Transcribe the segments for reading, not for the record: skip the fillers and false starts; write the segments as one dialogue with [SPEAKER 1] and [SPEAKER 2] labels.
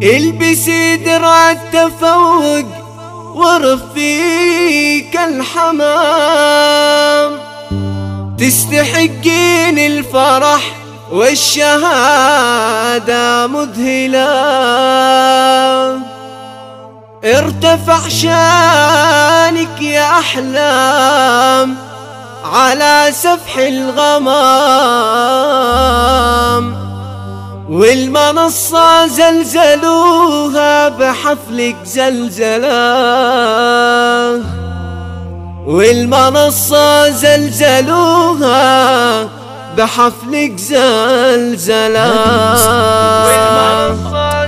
[SPEAKER 1] البسي درع التفوق ورفيك الحمام، تستحقين الفرح والشهادة مذهلة. ارتفع شانك يا أحلام على سفح الغمام، والمنصة زلزلوها بحفلك زلزلة، والمنصة زلزلوها بحفلك زلزلة.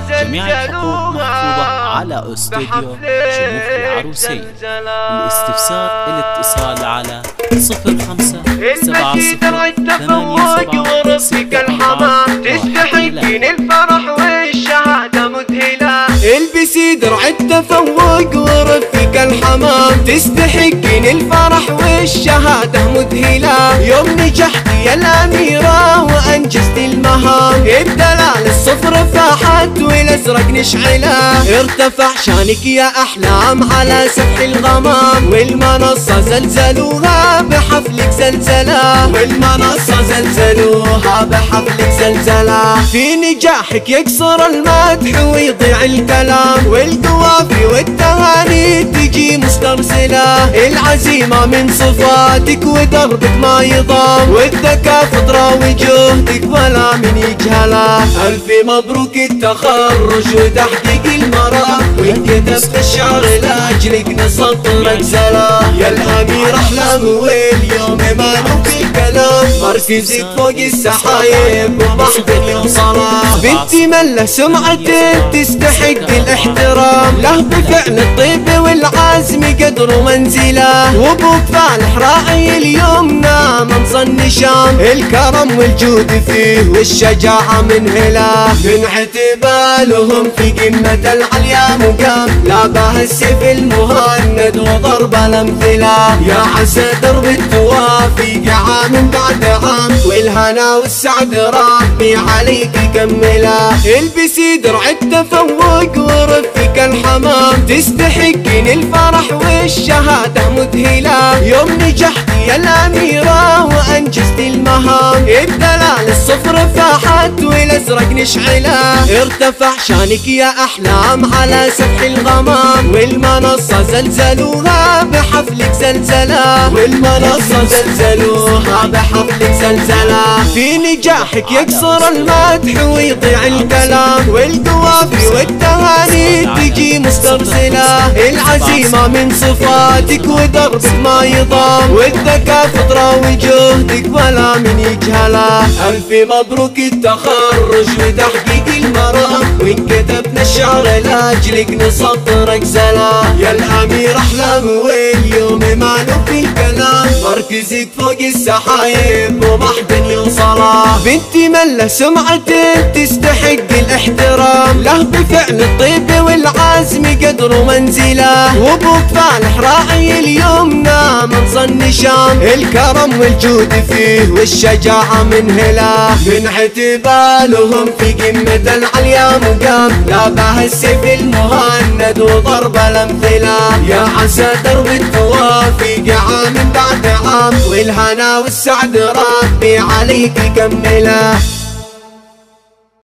[SPEAKER 2] جميع الحقوق محفوظة على استوديو شموخ العروسي. الاستفسار الاتصال على 057087
[SPEAKER 1] تستحقين الفرح والشهادة مذهلة. البسي درع التفوق ورفيق الحمام، تستحقين الفرح والشهادة مذهلة. يوم نجحتي يا الأميرة وأنجزتي المهام، الدلال الصفر فاحت والأزرق نشعله. ارتفع شانك يا أحلام على سفح الغمام، والمنصة زلزلوها بحفلك زلزلة، والمنصة زلزلوها بحفلك زلزلة. في نجاحك يكسر المدح ويضيع الكلام، والقوافي والتهاني تجي مسترسلة. العزيمة من صفاتك ودربك ما يضام، والذكاء فطرة وجهدك ولا من يجهله. ألف مبروك التخرج وتحقيق المرام، وكتبت الشعر لأجلك نسطرك سلام. يا الأمير أحلام واليوم ما نوفي الكلام، مركزك فوق السحايب ومحفل يوصله. بنتي من له سمعتك تستحق الاحترام، له بفعل الطيب والعزم قدر ومنزله. وابوك فالح راعي اليمنى منصى النشام، الكرم والجود فيه والشجاعة منهله. من اعتبالهم في قمة العليا مقام، لا به السيف المهند وضرب الامثله. يا عسى درب التوافيق عام بعد عام، والهنا والسعد ربي عليك كمله. البسي درع التفوق ورفيق الحمام، تستحقين الفرح والشهادة مذهلة. يوم نجحتي يا الأميرة وأنجزتي المهام، الدلال الصفر فاحت والأزرق نشعله. ارتفع شانك يا أحلام على سفح الغمام، والمنصة زلزلوها بحفلك زلزلة، والمنصة زلزلوها بحفلك زلزلة. في نجاحك يكسر المدح ويضيع الكلام، والقوافي والتهاني تجي مسترسلة. العزيمة من صفاتك ودربك ما يضام، والذكاء فطرة وجهدك ولا من يجهله. ألف مبروك التخرج وتحقيق المرام، وإن كتبنا الشعر لأجلك نسطرك سلام. يا الأمير أحلام واليوم ما نوفي الكلام، مركزك فوق السحايب ومحبن يوصله. بنتي من له سمعتك تستحق الاحترام، له بفعل الطيب والعزم قدر ومنزله. وابوك فالح راعي اليمنى منصى النشام، الكرم والجود فيه والشجاعة منهله. من اعتبالهم في قمة العليا مقام، لا به السيف المهند وضرب الامثله. يا عسى درب التوافيق عام بعد عام، والهنا والسعد ربي عليك كمله.